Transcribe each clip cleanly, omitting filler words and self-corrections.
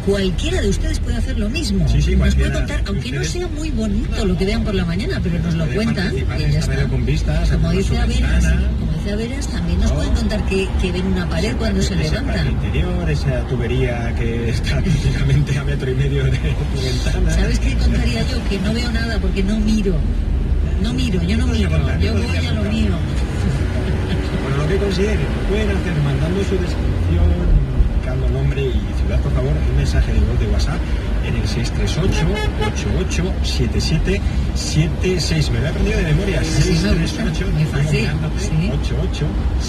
cualquiera de ustedes puede hacer lo mismo. Sí, nos puede contar, aunque no sea muy bonito lo que vean por la mañana, pero nos lo cuentan y ya está. Con vistas, como dice Averas, también nos pueden contar que ven una pared cuando se levantan. El interior, esa tubería que está prácticamente a 1,5 metros de tu ventana. ¿Sabes qué contaría yo? Que no veo nada porque no miro. Yo no miro, yo voy a lo mío. Bueno, lo que consideren, lo pueden hacer mandando su descripción, indicando nombre y ciudad, por favor, un mensaje de voz de WhatsApp en el 638-887776. Me lo he aprendido de memoria. 638 muy fácil.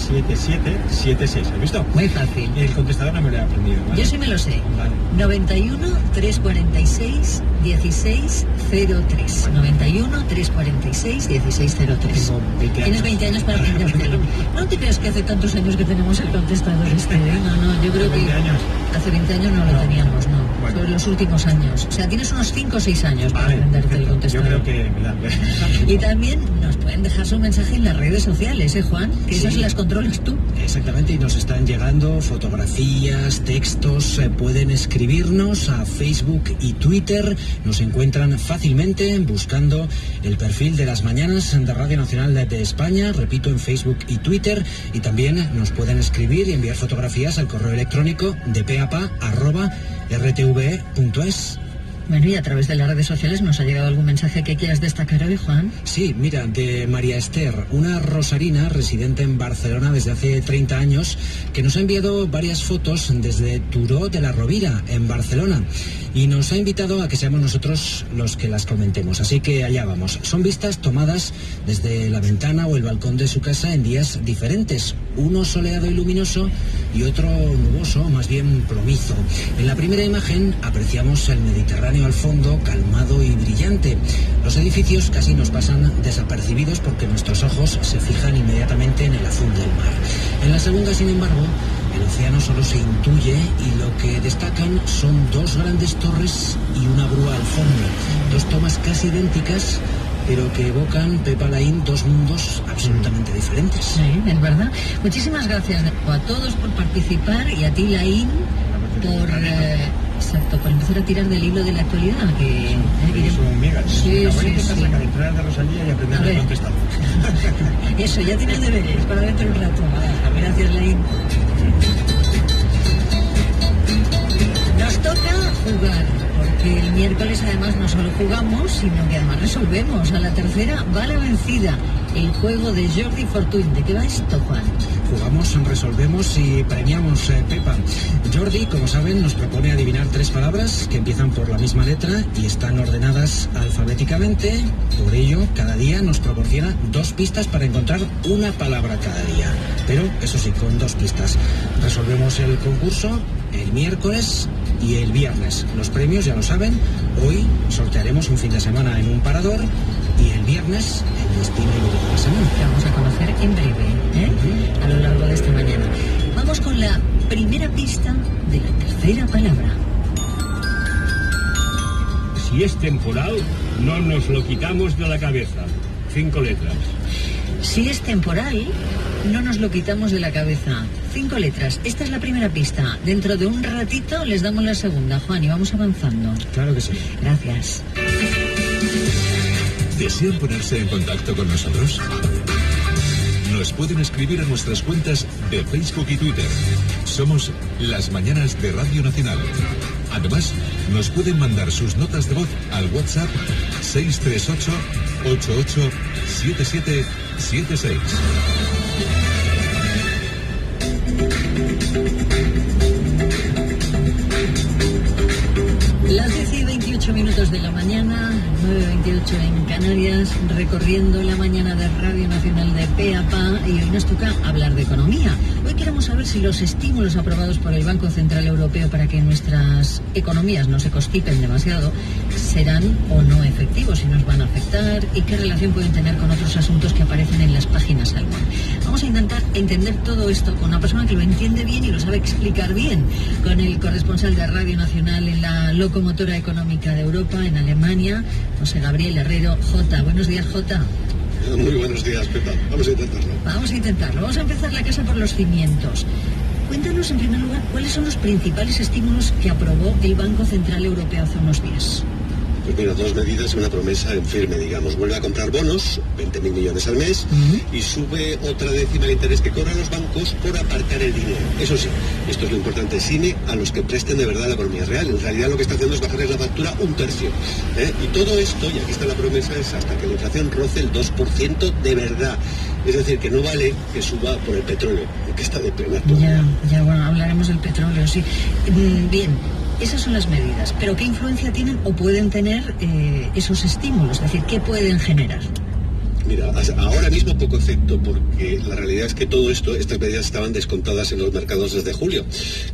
887776. ¿Has visto? Muy fácil. Y el contestador no me lo he aprendido, ¿vale? Yo sí me lo sé. Vale. 91 346 1603. 91 346 1603. Tienes 20 años para aprendértelo. No te creas que hace tantos años que tenemos el contestador este, ¿eh? No, yo creo que hace 20 años no lo teníamos, no. Bueno. Sobre los últimos años. O sea, tienes unos 5 o 6 años para aprenderte el contestador. Yo creo que me da. Y también nos pueden dejar su mensaje en las redes sociales, Juan, que esas las controlas tú. Exactamente, y nos están llegando fotografías, textos, pueden escribirnos a Facebook y Twitter, nos encuentran fácilmente buscando el perfil de las mañanas de Radio Nacional de España, repito, en Facebook y Twitter, y también nos pueden escribir y enviar fotografías al correo electrónico de peapa@rtve.es. Bueno, y a través de las redes sociales nos ha llegado algún mensaje que quieras destacar hoy, Juan. Sí, mira, de María Esther, una rosarina residente en Barcelona desde hace 30 años, que nos ha enviado varias fotos desde Turó de la Rovira, en Barcelona, y nos ha invitado a que seamos nosotros los que las comentemos. Así que allá vamos. Son vistas tomadas desde la ventana o el balcón de su casa en días diferentes. Uno soleado y luminoso y otro nuboso, más bien plomizo. En la primera imagen apreciamos el Mediterráneo al fondo, calmado y brillante. Los edificios casi nos pasan desapercibidos porque nuestros ojos se fijan inmediatamente en el azul del mar. En la segunda, sin embargo, el océano solo se intuye y lo que destacan son 2 grandes torres y una grúa al fondo. 2 tomas casi idénticas, pero que evocan, Pepa Laín, 2 mundos absolutamente diferentes. Sí, es verdad. Muchísimas gracias a todos por participar y a ti, Laín, por empezar a tirar del hilo de la actualidad. Que sí. Sacar entradas de Rosalía y aprender a contestar. Eso, ya tienes deberes para dentro de un rato. Gracias, Laín. Nos toca jugar, porque el miércoles además no solo jugamos, sino que además resolvemos. A la tercera va la vencida. El juego de Jordi Fortuny. ¿De qué va esto, Juan? Jugamos, resolvemos y premiamos, Pepa. Jordi, como saben, nos propone adivinar 3 palabras que empiezan por la misma letra y están ordenadas alfabéticamente. Por ello, cada día nos proporciona 2 pistas para encontrar una palabra cada día. Pero, eso sí, con 2 pistas. Resolvemos el concurso el miércoles y el viernes. Los premios, ya lo saben, hoy sortearemos un fin de semana en un parador y el viernes el destino de la semana. Que vamos a conocer en breve, a lo largo de esta mañana. Vamos con la primera pista de la tercera palabra. Si es temporal, no nos lo quitamos de la cabeza. 5 letras. Si es temporal, no nos lo quitamos de la cabeza. 5 letras. Esta es la primera pista. Dentro de un ratito les damos la segunda, Juan, y vamos avanzando. Claro que sí. Gracias. ¿Desean ponerse en contacto con nosotros? Nos pueden escribir a nuestras cuentas de Facebook y Twitter. Somos Las Mañanas de Radio Nacional. Además, nos pueden mandar sus notas de voz al WhatsApp 638 88 7776. Las 10:28 de la mañana, 9:28 en Canarias, recorriendo la mañana de Radio Nacional de Peapa, y hoy nos toca hablar de economía. Hoy queremos saber si los estímulos aprobados por el Banco Central Europeo para que nuestras economías no se constipen demasiado serán o no efectivos, si nos van a afectar y qué relación pueden tener con otros asuntos que aparecen en las páginas Salmón. Vamos a intentar entender todo esto con una persona que lo entiende bien y lo sabe explicar bien, con el corresponsal de Radio Nacional en la locomotora económica de Europa, en Alemania, José Gabriel Herrero. Jota, buenos días, Jota. Muy buenos días, Pepa. Vamos a intentarlo. Vamos a intentarlo. Vamos a empezar la casa por los cimientos. Cuéntanos, en primer lugar, cuáles son los principales estímulos que aprobó el Banco Central Europeo hace unos días. Pues mira, 2 medidas y una promesa en firme, digamos. Vuelve a comprar bonos, 20.000 millones al mes, y sube otra décima de interés que cobran los bancos por aparcar el dinero. Eso sí, esto es lo importante, cine a los que presten de verdad la economía real. En realidad lo que está haciendo es bajarles la factura 1/3. Y todo esto, y aquí está la promesa, es hasta que la inflación roce el 2% de verdad. Es decir, que no vale que suba por el petróleo, que está de plena actualidad. Ya, bueno, hablaremos del petróleo, sí. Bien. Esas son las medidas, pero ¿qué influencia tienen o pueden tener esos estímulos? Es decir, ¿qué pueden generar? Mira, ahora mismo poco efecto, porque la realidad es que todo esto, estas medidas estaban descontadas en los mercados desde julio,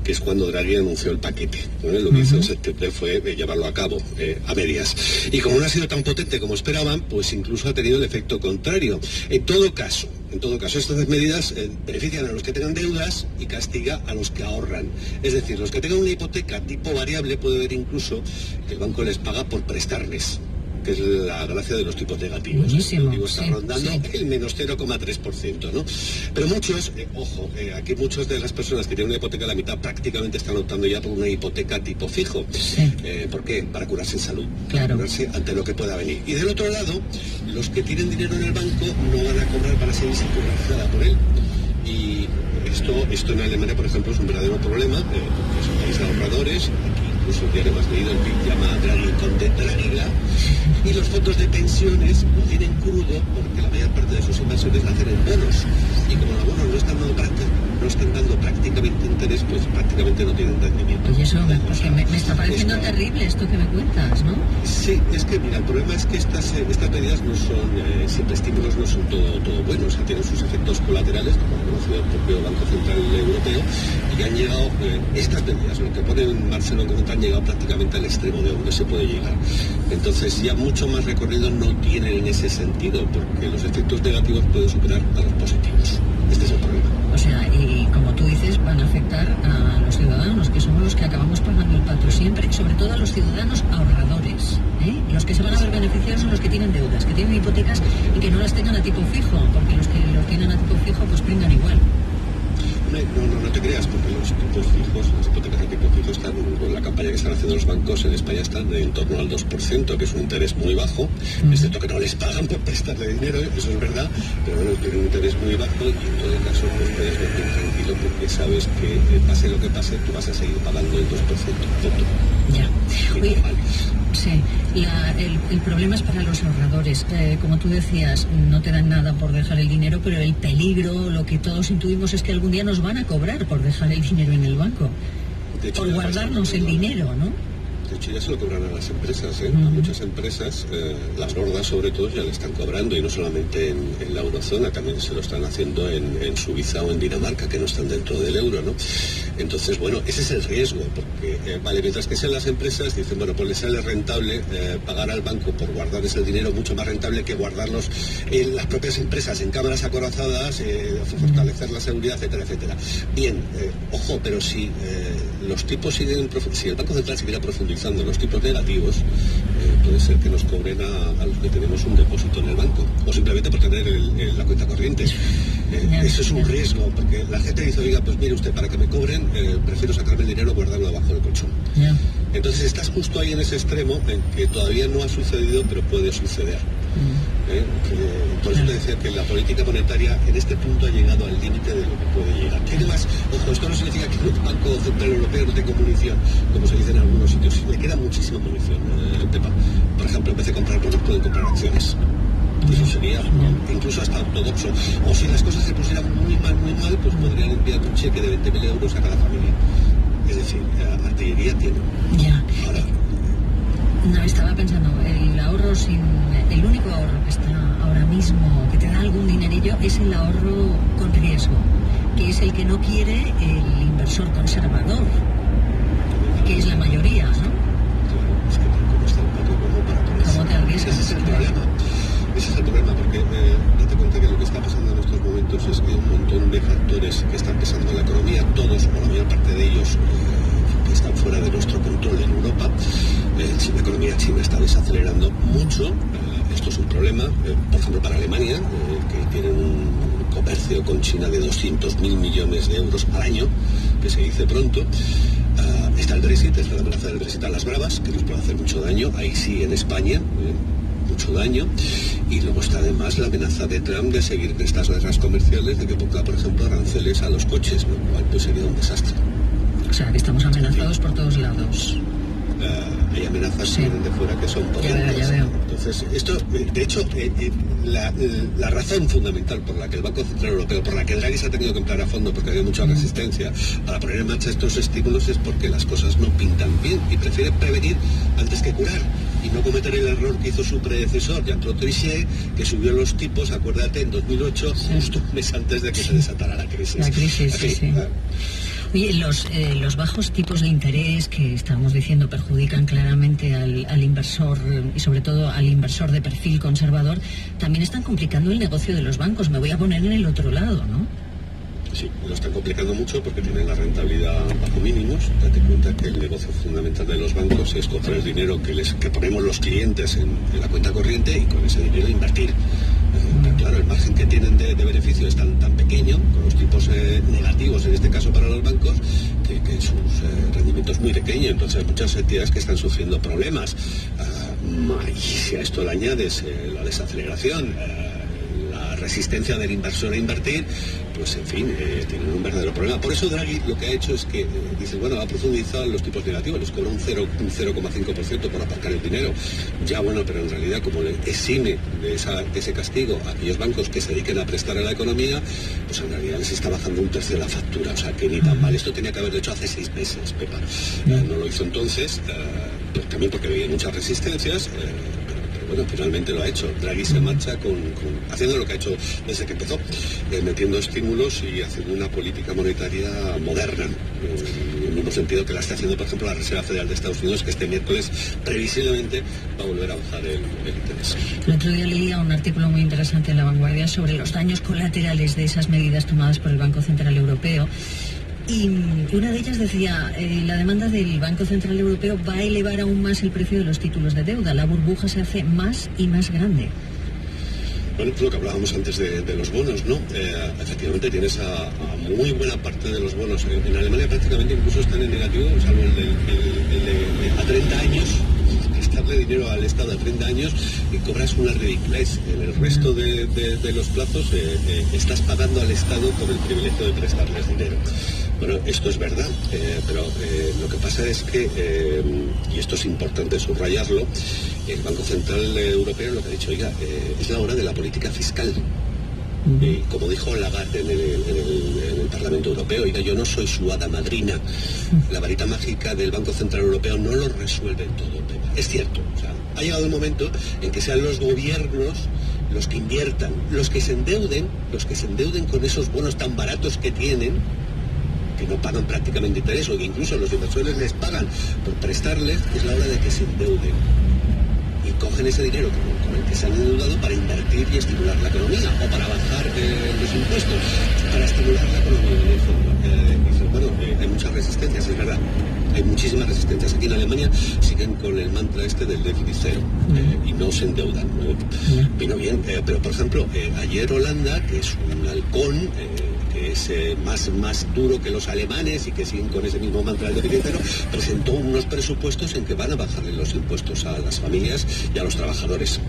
que es cuando Draghi anunció el paquete. Lo que hizo en septiembre fue llevarlo a cabo a medias. Y como no ha sido tan potente como esperaban, pues incluso ha tenido el efecto contrario. En todo caso, estas medidas benefician a los que tengan deudas y castiga a los que ahorran. Es decir, los que tengan una hipoteca tipo variable puede ver incluso que el banco les paga por prestarles, que es la gracia de los tipos negativos. Buenísimo, Está rondando el menos 0,3%, ¿no? Pero muchos, aquí muchas de las personas que tienen una hipoteca a la mitad prácticamente están optando ya por una hipoteca tipo fijo. Sí. ¿Por qué? Para curarse en salud, claro, para curarse ante lo que pueda venir. Y del otro lado, los que tienen dinero en el banco no van a cobrar para seguir sin cobrar nada por él. Y esto en Alemania, por ejemplo, es un verdadero problema, porque es un país de ahorradores. Aquí incluso el diario más leído, el PIB, llama a Draghi Conde Draghiga, y los fondos de pensiones lo tienen crudo porque la mayor parte de sus inversiones la hacen en bonos, y como los bonos no están dando prácticamente interés, pues prácticamente no tienen rendimiento. Y eso me está pareciendo terrible esto que me cuentas, ¿no? Sí, es que mira, el problema es que estas medidas no son, siempre estímulos no son todo buenos, o sea, tienen sus efectos colaterales, como ha reconocido el propio Banco Central Europeo, y han llegado, estas medidas, lo que pone en marcha el Banco Central, han llegado prácticamente al extremo de donde se puede llegar. Entonces ya mucho más recorrido no tienen en ese sentido, porque los efectos negativos pueden superar a los positivos. Este es el problema. O sea, y como tú dices, van a afectar a los ciudadanos, que somos los que acabamos pagando el pato siempre, y sobre todo a los ciudadanos ahorradores. Los que se van a ver beneficiados son los que tienen deudas, que tienen hipotecas y que no las tengan a tipo fijo, porque los que los tienen a tipo fijo pues pringan igual. No te creas, porque los tipos fijos, las hipotecas de tipo fijo están, con la campaña que están haciendo los bancos en España, están en torno al 2%, que es un interés muy bajo, excepto que no les pagan por prestarle dinero, eso es verdad, pero bueno, tiene un interés muy bajo, y en todo caso pues puedes dormir tranquilo porque sabes que pase lo que pase, tú vas a seguir pagando el 2%. Ya. Oye, sí, el problema es para los ahorradores. Como tú decías, no te dan nada por dejar el dinero, pero el peligro, lo que todos intuimos, es que algún día nos van a cobrar por dejar el dinero en el banco, por guardarnos el dinero, ¿no? De hecho, ya se lo cobran a las empresas, A muchas empresas, las gordas sobre todo, ya le están cobrando, y no solamente en la eurozona, también se lo están haciendo en Suiza o en Dinamarca, que no están dentro del euro, ¿no? Entonces, bueno, ese es el riesgo, porque, mientras que sean las empresas, dicen, bueno, pues les sale rentable pagar al banco por guardar ese dinero, mucho más rentable que guardarlos en las propias empresas, en cámaras acorazadas, fortalecer la seguridad, etcétera, etcétera. Bien, ojo, pero si los tipos siguen, si el Banco Central siguiera profundizando los tipos negativos, puede ser que nos cobren a los que tenemos un depósito en el banco, o simplemente por tener la cuenta corriente. Eso es un riesgo, porque la gente dice, oiga, pues mire usted, para que me cobren, prefiero sacarme el dinero y guardarlo debajo del colchón. Entonces estás justo ahí en ese extremo, en que todavía no ha sucedido, pero puede suceder. Por eso te decía que la política monetaria en este punto ha llegado al límite de lo que puede llegar. ¿Qué más? Ojo, esto no significa que el Banco Central Europeo no tenga munición, como se dice en algunos sitios. Le queda muchísima munición, Pepa. Por ejemplo, en vez de comprar bonos, pueden comprar acciones. Eso sería incluso hasta ortodoxo. O si las cosas se pusieran muy mal, pues podrían enviar un cheque de 20.000 euros a cada familia. Es decir, artillería tiene. Ahora, no, estaba pensando, el único ahorro que está ahora mismo, que te da algún dinerillo, es el ahorro con riesgo, que es el que no quiere el inversor conservador, que es la mayoría, ¿no? Claro, es que tampoco está un poco como para ponerse. ¿Cómo te arriesgas? Ese es el problema, porque date cuenta que lo que está pasando en estos momentos es que un montón de factores que están pesando en la economía, todos o la mayor parte de ellos, que están fuera de nuestro control en Europa. La economía china está desacelerando mucho. Estos un problema, por ejemplo, para Alemania, que tienen un comercio con China de 200.000 millones de euros al año, que se dice pronto. Está el Brexit, está la amenaza del Brexit a las bravas, que nos puede hacer mucho daño, ahí sí en España, mucho daño, y luego está además la amenaza de Trump de seguir estas guerras comerciales, de que ponga, por ejemplo, aranceles a los coches, lo cual pues sería un desastre. O sea, que estamos amenazados por todos lados. Hay amenazas que vienen de fuera que son potentes. Ya veo. Entonces, esto, de hecho, la razón fundamental por la que el Banco Central Europeo, por la que Draghi se ha tenido que emplear a fondo, porque había mucha resistencia para poner en marcha estos estímulos, es porque las cosas no pintan bien y prefiere prevenir antes que curar y no cometer el error que hizo su predecesor, Jean-Claude Trichet, que subió los tipos, acuérdate, en 2008, justo un mes antes de que se desatara la crisis. La crisis, sí. Oye, los bajos tipos de interés que estábamos diciendo perjudican claramente al inversor y sobre todo al inversor de perfil conservador, también están complicando el negocio de los bancos. Me voy a poner en el otro lado, ¿no? Sí, lo están complicando mucho porque tienen la rentabilidad bajo mínimos. Date cuenta que el negocio fundamental de los bancos es coger el dinero que ponemos los clientes en la cuenta corriente y con ese dinero invertir. Claro, el margen que tienen de beneficio es tan pequeño, con los tipos negativos en este caso para los bancos, que sus rendimientos muy pequeños. Entonces hay muchas entidades que están sufriendo problemas. Y si a esto le añades la desaceleración, la resistencia del inversor a invertir, pues en fin, tienen un verdadero problema. Por eso Draghi lo que ha hecho es que dice, bueno, ha profundizado en los tipos negativos, les cobra un 0,5% por aparcar el dinero. Ya bueno, pero en realidad como le exime de ese castigo a aquellos bancos que se dediquen a prestar a la economía, pues en realidad les está bajando un tercio de la factura. O sea, que ni tan mal. Esto tenía que haberlo hecho hace 6 meses, Pepa. No lo hizo entonces, pues también porque había muchas resistencias, bueno, finalmente lo ha hecho. Draghi se marcha haciendo lo que ha hecho desde que empezó, metiendo estímulos y haciendo una política monetaria moderna, en el mismo sentido que la está haciendo, por ejemplo, la Reserva Federal de Estados Unidos, que este miércoles previsiblemente va a volver a bajar el interés. El otro día leía un artículo muy interesante en La Vanguardia sobre los daños colaterales de esas medidas tomadas por el Banco Central Europeo. Y una de ellas decía, la demanda del Banco Central Europeo va a elevar aún más el precio de los títulos de deuda. La burbuja se hace más y más grande. Bueno, lo que hablábamos antes de los bonos, ¿no? Efectivamente tienes a muy buena parte de los bonos. En Alemania prácticamente incluso están en negativo, salvo el de a 30 años. Prestarle dinero al Estado a 30 años y cobras una ridiculez. En el resto de los plazos estás pagando al Estado por el privilegio de prestarles dinero. Bueno, esto es verdad, pero lo que pasa es que, y esto es importante subrayarlo, el Banco Central Europeo lo que ha dicho, oiga, es la hora de la política fiscal. Como dijo Lagarde en el Parlamento Europeo, oiga, yo no soy su hada madrina. La varita mágica del Banco Central Europeo no lo resuelve todo. Es cierto, o sea, ha llegado el momento en que sean los gobiernos los que inviertan, los que se endeuden con esos bonos tan baratos que tienen, que no pagan prácticamente interés, o que incluso los inversores les pagan por prestarles. Es la hora de que se endeuden y cogen ese dinero con el que se han endeudado para invertir y estimular la economía, o para bajar los impuestos, para estimular la economía en el fondo. Dicen, bueno, hay muchas resistencias, es verdad, hay muchísimas resistencias. Aquí en Alemania siguen con el mantra este del déficit cero y no se endeudan. Vino bien, pero por ejemplo, ayer Holanda, que es un halcón, que es más duro que los alemanes y que siguen con ese mismo mantra del déficit cero, presentó unos presupuestos en que van a bajarle los impuestos a las familias y a los trabajadores,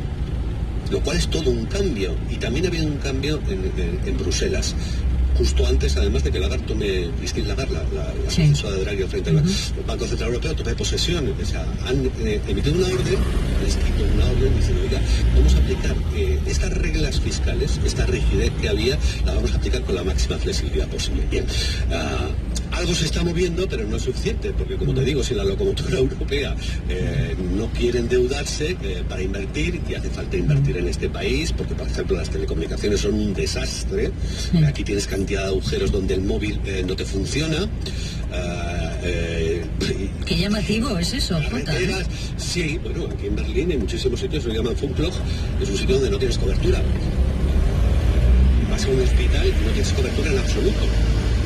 lo cual es todo un cambio. Y también ha habido un cambio en Bruselas, justo antes, además de que Christine Lagarde, la sucesora de Draghi frente al Banco Central Europeo, tome posesión. O sea, han emitido una orden, han escrito una orden diciendo, oiga, vamos a aplicar estas reglas fiscales, esta rigidez que había, la vamos a aplicar con la máxima flexibilidad posible. Bien, algo se está moviendo, pero no es suficiente, porque como te digo, si la locomotora europea no quiere endeudarse para invertir, y hace falta invertir en este país, porque por ejemplo las telecomunicaciones son un desastre, aquí tienes cantidad de agujeros donde el móvil no te funciona. Qué llamativo es eso, Jota. Sí, bueno, aquí en Berlín, en muchísimos sitios lo llaman Funkloch, es un sitio donde no tienes cobertura. Vas a un hospital y no tienes cobertura en absoluto.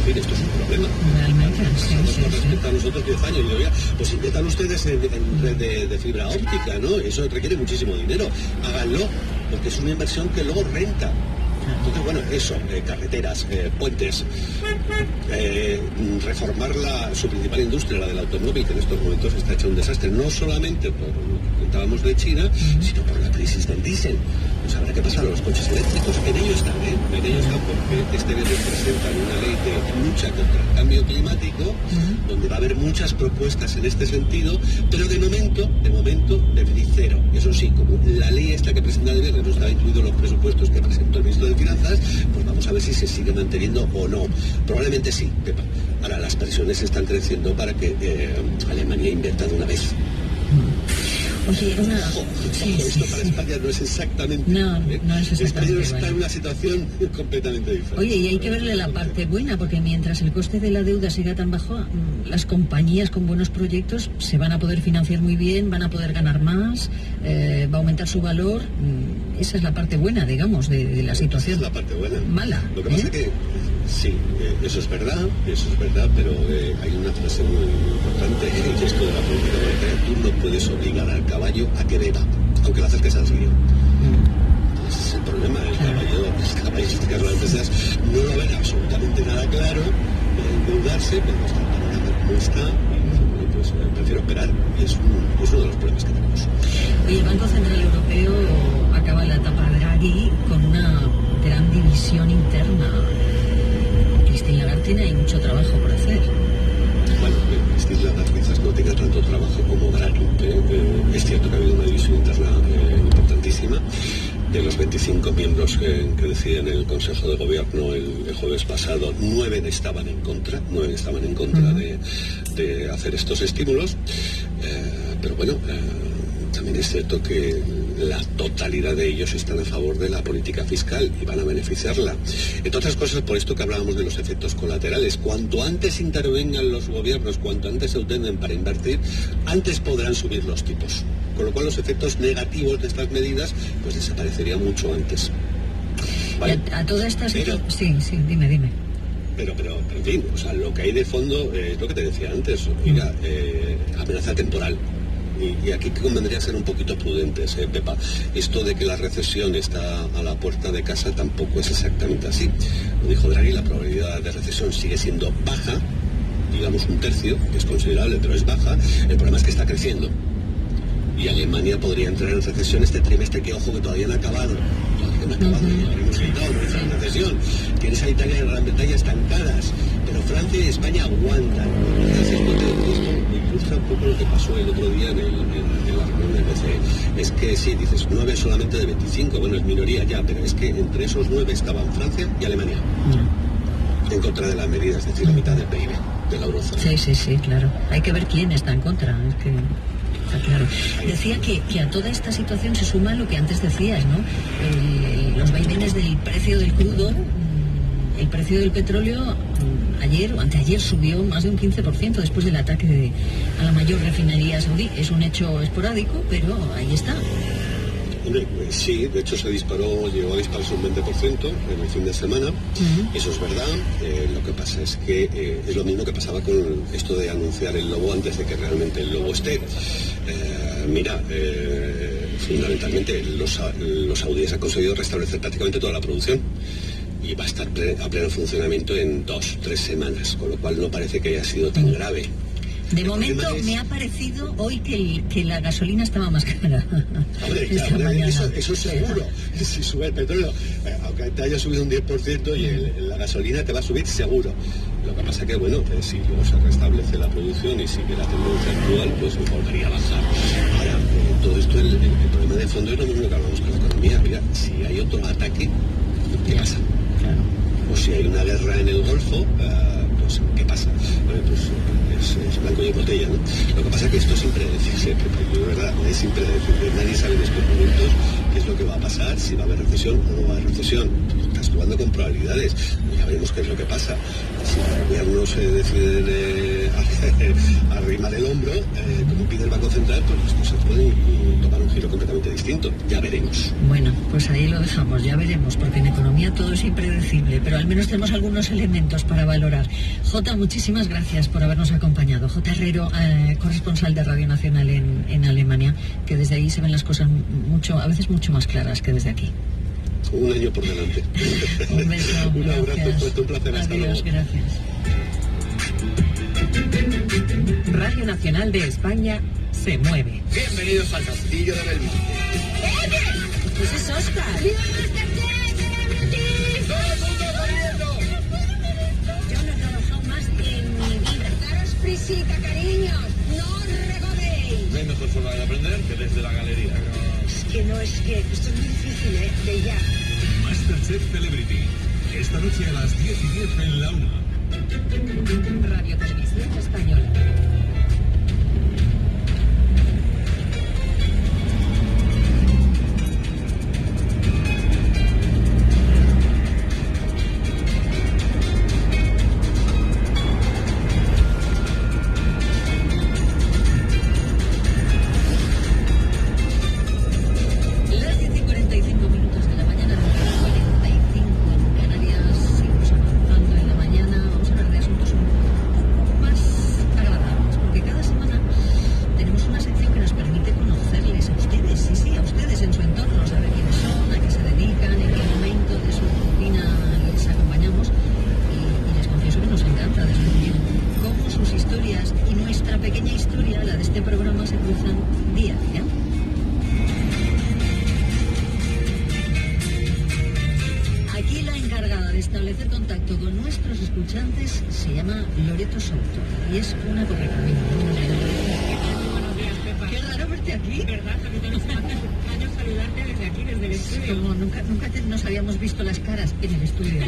fin, esto es un problema. Realmente, sí. Respecto a nosotros 10 años, y digo, pues inviertan ustedes en red de fibra óptica, ¿no? Eso requiere muchísimo dinero. Háganlo, porque es una inversión que luego renta. Entonces, bueno, eso, carreteras, puentes, reformar su principal industria, la del automóvil, que en estos momentos está hecha un desastre, no solamente por lo que contábamos de China, sino por la crisis del diésel. Pues habrá que pasar a los coches eléctricos. En ello están, porque este viernes presentan una ley de lucha contra el cambio climático, donde va a haber muchas propuestas en este sentido, pero de momento, déficit cero. Eso sí, como la ley esta que presenta el viernes no estaba incluido en los presupuestos que presentó el ministro de Finanzas, pues vamos a ver si se sigue manteniendo o no. Probablemente sí, Pepa. Ahora, las presiones están creciendo para que Alemania invierta de una vez. Oye, esto para España no es exactamente no es exactamente España está igual. en una situación completamente diferente. Oye, y hay que verle la parte buena, porque mientras el coste de la deuda siga tan bajo, las compañías con buenos proyectos se van a poder financiar muy bien, van a poder ganar más, va a aumentar su valor. Esa es la parte buena, digamos, de la situación. Esa es la parte buena. Mala. Lo que pasa es que sí, eso es verdad, pero hay una frase muy importante, que esto de la política monetaria: tú no puedes obligar al caballo a que beba, aunque lo acerques al río. Ese es el problema, el caballo, las empresas no lo ven absolutamente nada claro, endeudarse, pero hasta el panorama como está, y pues prefiero esperar, y es uno de los problemas que tenemos. Oye, el Banco Central Europeo acaba la etapa Draghi con una gran división interna. Christine Lagarde tiene ahí mucho trabajo por hacer. Bueno, Christine Lagarde quizás no tenga tanto trabajo como Draghi. Es cierto que ha habido una división interna importantísima. De los 25 miembros que deciden el Consejo de Gobierno el jueves pasado, 9 estaban en contra de hacer estos estímulos. Pero bueno, también es cierto que la totalidad de ellos están a favor de la política fiscal y van a beneficiarla. Entre otras cosas, por esto que hablábamos de los efectos colaterales. Cuanto antes intervengan los gobiernos, cuanto antes se obtengan para invertir, antes podrán subir los tipos. Con lo cual los efectos negativos de estas medidas pues desaparecerían mucho antes. ¿Vale? A toda esta situación... Sí, dime. Pero, en fin, o sea, lo que hay de fondo es lo que te decía antes. Mira, amenaza temporal. Y aquí convendría ser un poquito prudentes, Pepa. Esto de que la recesión está a la puerta de casa tampoco es exactamente así. Lo dijo Draghi, la probabilidad de recesión sigue siendo baja, digamos 1/3, que es considerable, pero es baja. El problema es que está creciendo. Y Alemania podría entrar en recesión este trimestre, que ojo que todavía no ha acabado. No hemos gritado, no entra en recesión. Tienes a Italia y Gran Bretaña estancadas, pero Francia y España aguantan. Entonces, esto ilustra un poco lo que pasó el otro día en la reunión del BCE. Es que sí, dices, 9 solamente de 25, bueno, es minoría ya, pero es que entre esos 9 estaban Francia y Alemania. En contra de las medidas, es decir, la mitad del PIB de la eurozona. Sí, claro. Hay que ver quién está en contra. Es que... Claro. Decía que a toda esta situación se suma lo que antes decías, ¿no? Los vaivenes del precio del crudo. El precio del petróleo ayer o anteayer subió más de un 15% después del ataque a la mayor refinería saudí. Es un hecho esporádico, pero ahí está. Hombre, sí, de hecho llegó a dispararse un 20% en el fin de semana. Eso es verdad. Lo que pasa es que es lo mismo que pasaba con esto de anunciar el lobo antes de que realmente el lobo esté. Fundamentalmente los saudíes han conseguido restablecer prácticamente toda la producción y va a estar a pleno funcionamiento en 2-3 semanas, con lo cual no parece que haya sido tan grave. De momento me ha parecido hoy que la gasolina estaba más cara. Hombre, eso seguro. Si sube el petróleo, aunque te haya subido un 10% y la gasolina te va a subir seguro. Lo que pasa que, bueno, si luego se restablece la producción y sigue la tendencia actual, pues volvería a bajar. Ahora, todo esto, el problema de fondo es lo mismo que hablamos con la economía. Mira, si hay otro ataque, ¿qué pasa? Claro. O si hay una guerra en el Golfo, pues ¿qué pasa? Pues es blanco y botella, ¿no? Lo que pasa es que esto es impredecible, de verdad, es impredecible. Nadie sabe en estos momentos qué es lo que va a pasar, si va a haber recesión o no va a haber recesión. Las jugando con probabilidades. Ya veremos qué es lo que pasa. Si el gobierno se decide arrimar el hombro, como pide el Banco Central, pues las cosas pueden tomar un giro completamente distinto. Ya veremos. Bueno, pues ahí lo dejamos, ya veremos, porque en economía todo es impredecible, pero al menos tenemos algunos elementos para valorar. Jota, muchísimas gracias por habernos acompañado. Jota Herrero, corresponsal de Radio Nacional en Alemania, que desde ahí se ven las cosas a veces mucho más claras que desde aquí. Un año por delante. Un beso. Un abrazo Gracias. fuerte, un placer. Hasta Adiós, luego. gracias. Radio Nacional de España se mueve. Bienvenidos al Castillo de Belmonte. Pues es Oscar. Yo no he trabajado más en mi vida. Daros prisita, cariños. No regodéis. No hay mejor forma de aprender que desde la galería. Es que esto es muy difícil, de ya. Masterchef Celebrity. Esta noche a las 10:10 en la 1. Radio Televisión Española. Las 10:45 de la mañana, 10:45 en Canarias, seguimos avanzando en la mañana. Vamos a hablar de asuntos un poco más agradables, porque cada semana tenemos una sección que nos permite conocerles a ustedes, sí, a ustedes en su entorno, saber quiénes son, a qué se dedican, en qué momento de su rutina les acompañamos, y les confieso que nos encanta descubrir cómo sus historias y nuestra pequeña historia, la de este programa, se cruzan día a día. Aquí la encargada de establecer contacto con nuestros escuchantes se llama Loreto Souto y es una correcamino. Buenos días, Pepa. Qué raro verte aquí. ¿Verdad? Porque tenemos años saludarte desde aquí, desde el estudio. Como nunca nos habíamos visto las caras en el estudio.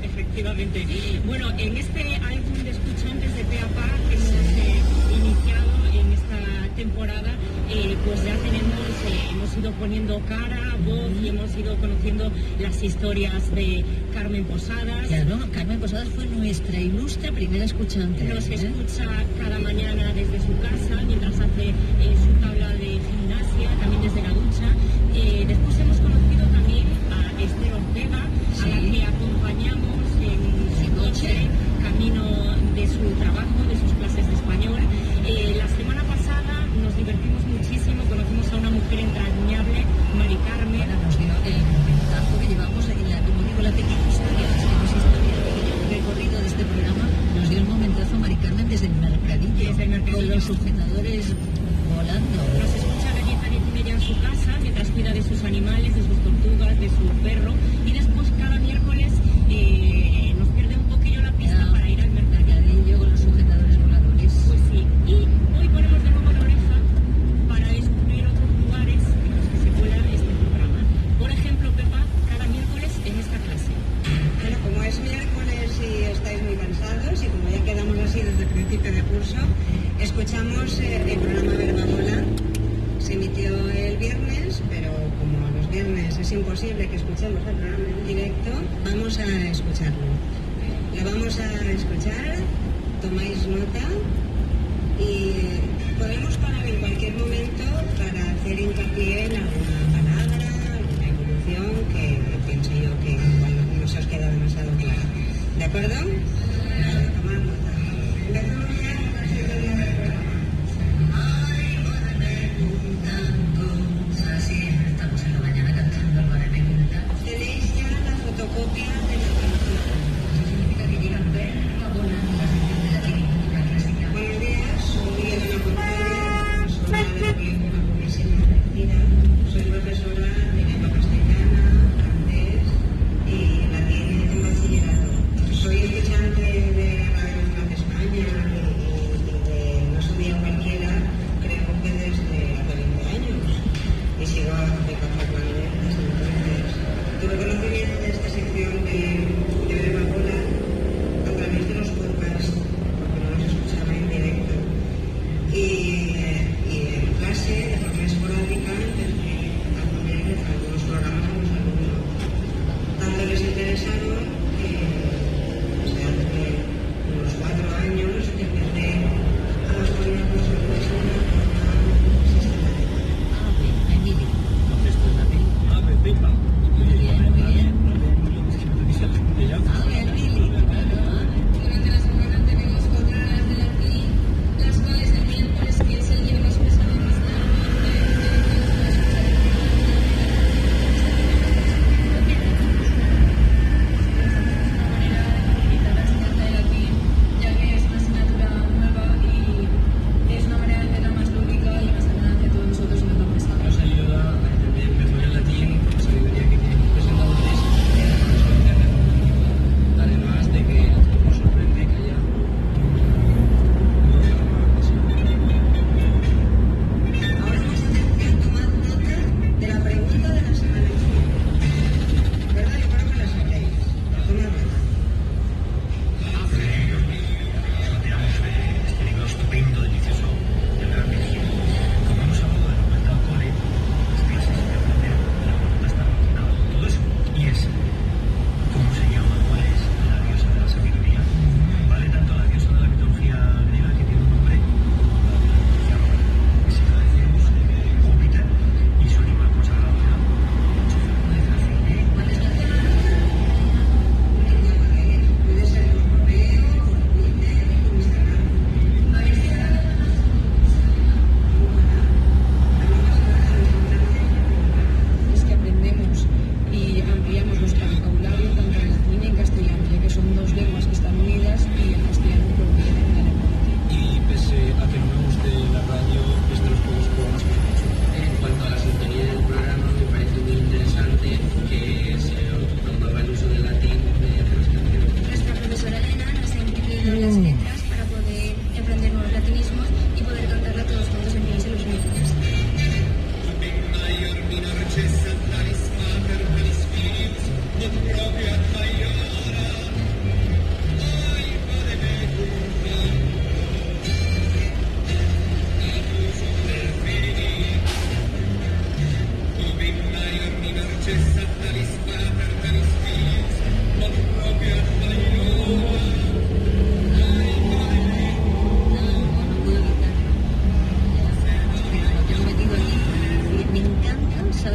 Efectivamente. Bueno, en este álbum de escuchantes de Pe a Pa que hemos iniciado en esta temporada, pues ya hemos ido poniendo cara, voz y hemos ido conociendo las historias de Carmen Posadas. Claro, Carmen Posadas fue nuestra ilustre primera escuchante. Nos escucha cada mañana desde su casa, mientras hace su tabla de gimnasia, también desde la ducha. Después hemos conocido también a Esther Ortega, a la que acompañamos en su coche, camino de su trabajo, de sus clases de español. La semana pasada nos divertimos muchísimo, conocimos a una mujer entrañable, Mari Carmen. Ahora nos dio el momentazo que llevamos en la pequeña historia, el recorrido de este programa, nos dio el momentazo Mari Carmen desde el mercadillo, con los sujetadores volando. Nos escucha de 10 a 10:30 en su casa, mientras cuida de sus animales, de sus tortugas, de su perro, y después cada miércoles nos pierde un poquillo la pista para ir al mercadillo con los sujetadores voladores. Pues sí, y hoy ponemos de nuevo la oreja para descubrir otros lugares en los que se cuela este programa. Por ejemplo, Pepa, cada miércoles en esta clase. Bueno, como es miércoles y estáis muy cansados y como ya quedamos así desde el principio de curso, escuchamos el programa Verbamola. Se emitió el viernes, pero como los viernes es imposible que escuchemos el programa en directo, vamos a escucharlo. Lo vamos a escuchar, tomáis nota y podemos parar en cualquier momento para hacer hincapié en alguna palabra, alguna evolución que pienso yo que igual no se os queda demasiado clara. ¿De acuerdo? Vale, tomad nota. Empezamos ya. Así estamos en la mañana cantando el Vale me gusta. Tenéis ya la fotocopia de la Eso significa que llegan ver la bola en la sección de la clínica clásica.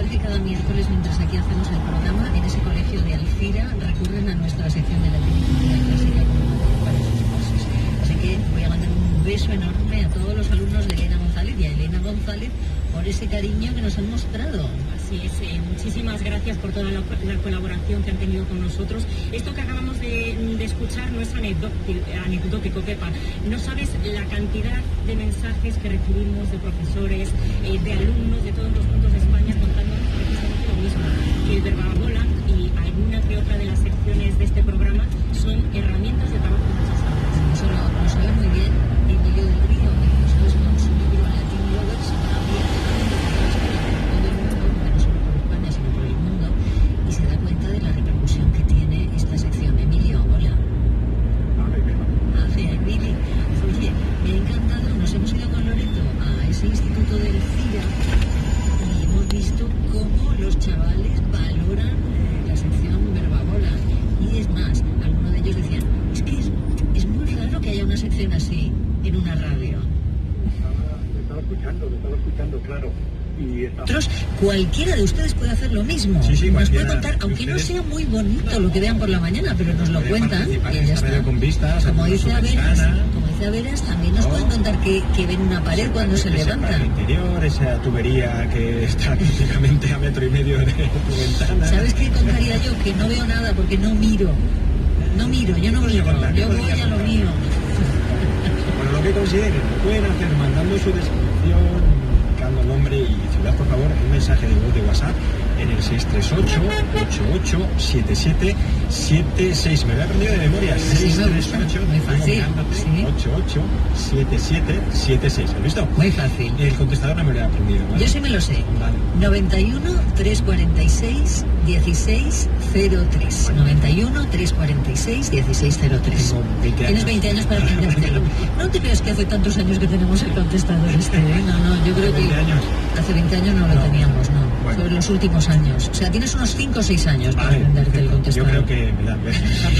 saber que cada miércoles, mientras aquí hacemos el programa, en ese colegio de Alcira recurren a nuestra sección de la literatura clásica como material para sus cursos. Así que voy a mandar un beso enorme a todos los alumnos de Elena González y a Elena González por ese cariño que nos han mostrado. Así es, muchísimas gracias por toda la colaboración que han tenido con nosotros. Esto que acabamos de escuchar no es anecdótico, Pepa. No sabes la cantidad de mensajes que recibimos de profesores, de alumnos de todos los puntos de España contándonos precisamente lo mismo, que el Verbabola y alguna que otra de las secciones de este programa son herramientas de trabajo en muchas aulas. Eso lo sabe muy bien Emilio del Río, que nosotros tenemos un libro en Latin Lovers y se da cuenta de la repercusión que tiene esta sección. Emilio, hola. Emilio. Oye, me ha encantado, nos hemos ido con Loreto a ese instituto del CIRA y hemos visto cómo los chavales valoran la sección Verbabola. Y es más, algunos de ellos decían, es que es muy raro que haya una sección así en una radio. Te estaba escuchando, claro. Cualquiera de ustedes puede hacer lo mismo. Sí, nos puede contar, aunque no sea muy bonito lo que vean por la mañana, pero nos lo cuentan y ya está. Con vistas, como dice Averas, también nos pueden contar que ven una pared cuando se levantan. Interior, esa tubería que está prácticamente a 1,5 metros de tu ventana. ¿Sabes qué contaría yo? Que no veo nada porque no miro. Yo no miro, yo voy a lo mío. Bueno, lo que consideren, lo pueden hacer mandando su descripción, nombre y ciudad, por favor, un mensaje de voz de WhatsApp en el 638-887776. Me lo he aprendido de memoria. 638 muy fácil. 887776. ¿Has visto? Muy fácil. El contestador no me lo he aprendido, ¿vale? Yo sí me lo sé. Vale. 91 346 1603. 91 346 1603. Tienes 20 años para aprendértelo. No te creas que hace tantos años que tenemos el contestador este, ¿eh? No, yo creo que hace 20 años no lo teníamos, no. Bueno. Sobre los últimos años. O sea, tienes unos 5 o 6 años para aprenderte el contestador. Yo creo que me da.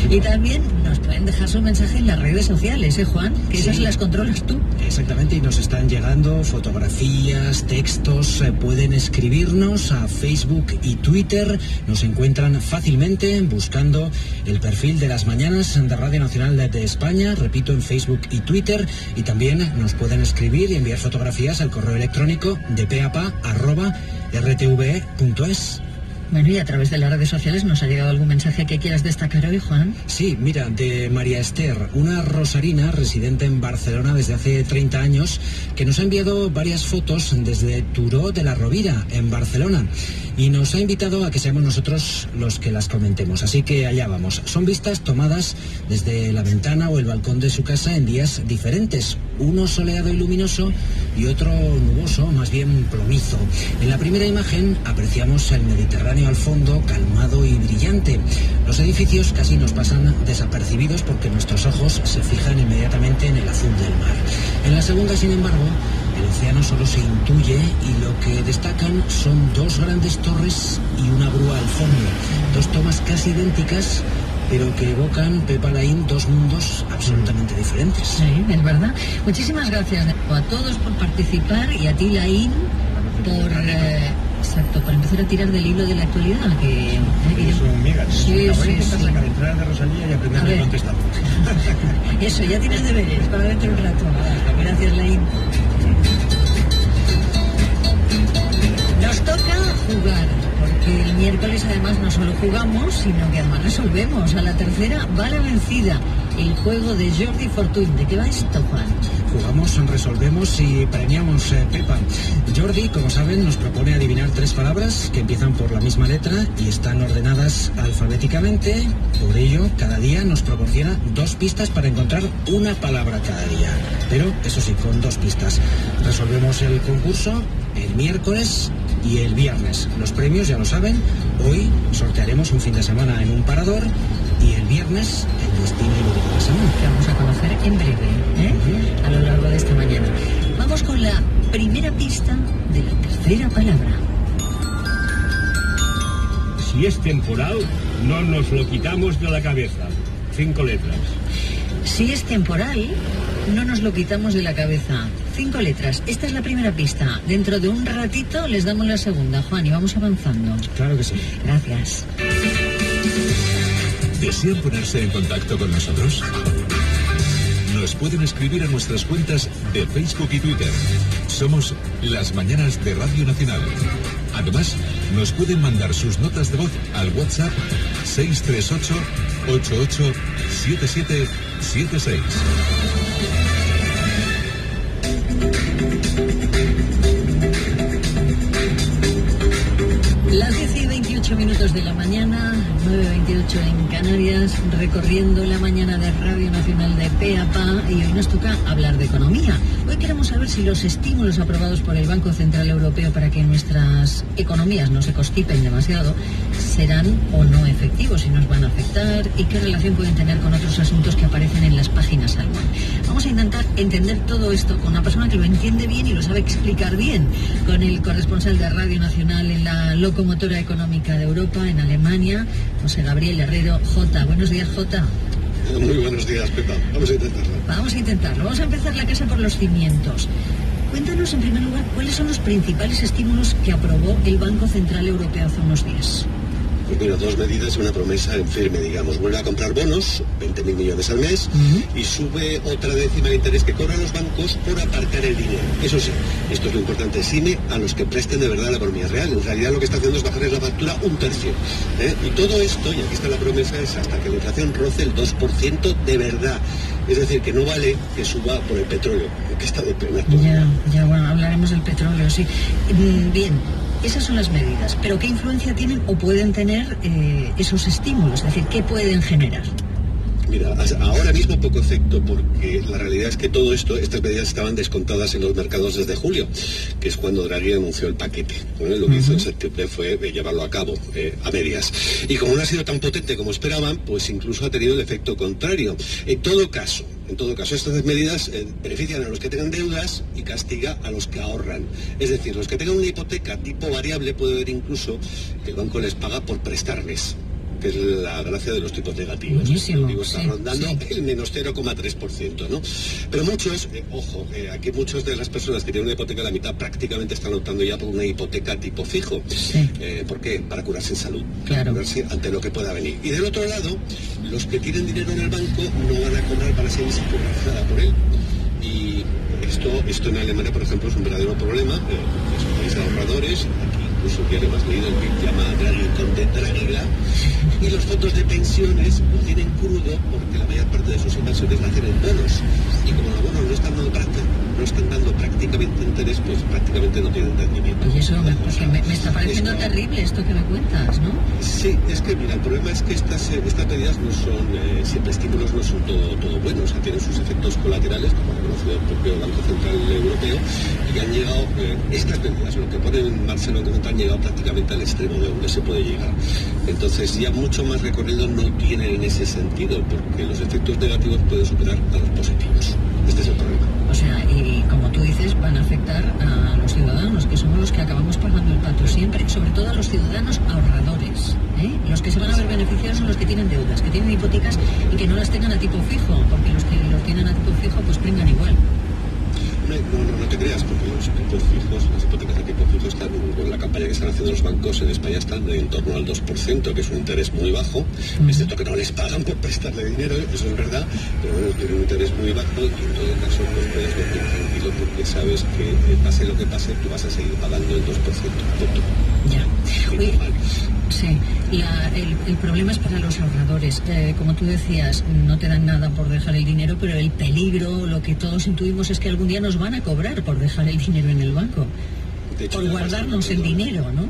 Y también nos pueden dejar su mensaje en las redes sociales, Juan, que esas las controlas tú. Exactamente, y nos están llegando fotografías, textos, pueden escribirnos a Facebook y Twitter. Nos encuentran fácilmente buscando el perfil de Las Mañanas de Radio Nacional de España, repito, en Facebook y Twitter, y también nos pueden escribir y enviar fotografías al correo electrónico de peapa@rtve.es. Bueno, y a través de las redes sociales nos ha llegado algún mensaje que quieras destacar hoy, Juan. Sí, mira, de María Esther, una rosarina residente en Barcelona desde hace 30 años, que nos ha enviado varias fotos desde Turó de la Rovira, en Barcelona, y nos ha invitado a que seamos nosotros los que las comentemos. Así que allá vamos. Son vistas tomadas desde la ventana o el balcón de su casa en días diferentes, uno soleado y luminoso y otro nuboso, más bien plomizo. En la primera imagen apreciamos el Mediterráneo al fondo, calmado y brillante. Los edificios casi nos pasan desapercibidos porque nuestros ojos se fijan inmediatamente en el azul del mar. En la segunda, sin embargo, el océano solo se intuye y lo que destacan son 2 grandes torres y una grúa al fondo. 2 tomas casi idénticas, pero que evocan, Pepa Laín, 2 mundos absolutamente diferentes. Sí, es verdad. Muchísimas gracias a todos por participar y a ti, Laín, por empezar a tirar del hilo de la actualidad. Es un mega. Voy a intentar sacar entradas de Rosalía y aprender el contestador. Eso, ya tienes deberes para dentro de un rato. Gracias, Laín. Nos toca jugar, porque el miércoles además no solo jugamos, sino que además resolvemos. A la tercera va la vencida. El juego de Jordi Fortuny. ¿De qué va esto, Juan? Jugamos, resolvemos y premiamos, Pepa. Jordi, como saben, nos propone adivinar 3 palabras que empiezan por la misma letra y están ordenadas alfabéticamente. Por ello, cada día nos proporciona 2 pistas para encontrar una palabra cada día. Pero, eso sí, con 2 pistas. Resolvemos el concurso el miércoles y el viernes. Los premios, ya lo saben, hoy sortearemos un fin de semana en un parador y el viernes el destino lúdico de la semana. Que vamos a conocer en breve, a lo largo de esta mañana. Vamos con la primera pista de la tercera palabra. Si es temporal, no nos lo quitamos de la cabeza. 5 letras. Si es temporal, no nos lo quitamos de la cabeza. 5 letras. Esta es la primera pista. Dentro de un ratito les damos la segunda, Juan, y vamos avanzando. Claro que sí. Gracias. ¿Desean ponerse en contacto con nosotros? Nos pueden escribir a nuestras cuentas de Facebook y Twitter. Somos Las Mañanas de Radio Nacional. Además, nos pueden mandar sus notas de voz al WhatsApp 638 88 7776. Las 10:28 de la mañana, 9:28 en Canarias, recorriendo la mañana de Radio Nacional de pe a pa, y hoy nos toca hablar de economía. Hoy queremos saber si los estímulos aprobados por el Banco Central Europeo para que nuestras economías no se constipen demasiado serán o no efectivos, si nos van a afectar y qué relación pueden tener con otros asuntos que aparecen en las páginas Salmón. Vamos a intentar entender todo esto con una persona que lo entiende bien y lo sabe explicar bien, con el corresponsal de Radio Nacional en la locomotora económica de Europa, en Alemania, José Gabriel Herrero. Jota, buenos días, Jota. Muy buenos días, Pepa. Vamos a intentarlo. Vamos a intentarlo. Vamos a empezar la casa por los cimientos. Cuéntanos, en primer lugar, cuáles son los principales estímulos que aprobó el Banco Central Europeo hace unos días. Pues mira, 2 medidas y una promesa en firme, digamos. Vuelve a comprar bonos, 20.000 millones al mes, y sube otra décima de interés que cobran los bancos por aparcar el dinero. Eso sí, esto es lo importante, exime a los que presten de verdad a la economía real. En realidad lo que está haciendo es bajarles la factura 1/3. Y todo esto, y aquí está la promesa, es hasta que la inflación roce el 2% de verdad. Es decir, que no vale que suba por el petróleo, que está de pena. Ya, bueno, hablaremos del petróleo, sí. Bien, esas son las medidas, pero ¿qué influencia tienen o pueden tener esos estímulos? Es decir, ¿qué pueden generar? Mira, ahora mismo poco efecto, porque la realidad es que todo esto, estas medidas estaban descontadas en los mercados desde julio, que es cuando Draghi anunció el paquete. Lo que hizo en septiembre fue llevarlo a cabo, a medias. Y como no ha sido tan potente como esperaban, pues incluso ha tenido el efecto contrario. En todo caso, estas medidas benefician a los que tengan deudas y castiga a los que ahorran. Es decir, los que tengan una hipoteca tipo variable puede ver incluso que el banco les paga por prestarles, que es la gracia de los tipos negativos. Buenísimo, está rondando el menos 0,3%, ¿no? Pero muchos, aquí muchas de las personas que tienen una hipoteca a la mitad prácticamente están optando ya por una hipoteca tipo fijo. ¿Por qué? Para curarse en salud, para curarse ante lo que pueda venir. Y del otro lado, los que tienen dinero en el banco no van a cobrar para ser nada por él. Y esto en Alemania, por ejemplo, es un verdadero problema, es un país de ahorradores. Aquí incluso ya le hemos leído el que llama Draghi Conde Draghila, y los fondos de pensiones lo tienen crudo porque la mayor parte de sus inversiones la hacen en bonos, y como los bonos no están dando prácticamente interés, pues prácticamente no tienen rendimiento. Y eso me está pareciendo terrible esto que me cuentas, ¿no? Sí, es que mira, el problema es que estas medidas no son, siempre estímulos no son todo buenos, o sea, tienen sus efectos colaterales, como ha reconocido el propio Banco Central Europeo, y han llegado, estas medidas, lo que pone en marcha el Banco Central, han llegado prácticamente al extremo de donde se puede llegar. Entonces ya mucho más recorrido no tienen en ese sentido, porque los efectos negativos pueden superar a los positivos. Este es el problema. O sea, y como tú dices, van a afectar a los ciudadanos, que somos los que acabamos pagando el pato siempre, sobre todo a los ciudadanos ahorradores. Los que se van a ver beneficiados son los que tienen deudas, que tienen hipotecas y que no las tengan a tipo fijo, porque los que los tienen a tipo fijo pues pringan igual. No te creas, porque los tipos fijos, las hipotecas de tipo fijo están, con la campaña que están haciendo los bancos en España, están en torno al 2%, que es un interés muy bajo. Es cierto que no les pagan por prestarle dinero, eso es verdad, pero bueno, tiene un interés muy bajo, y en todo caso pues puedes dormir tranquilo porque sabes que pase lo que pase, tú vas a seguir pagando el 2%. Punto. Ya. Oye, sí, el problema es para los ahorradores. Como tú decías, no te dan nada por dejar el dinero, pero el peligro, lo que todos intuimos, es que algún día nos van a cobrar por dejar el dinero en el banco, hecho, por guardarnos el dinero, ¿no?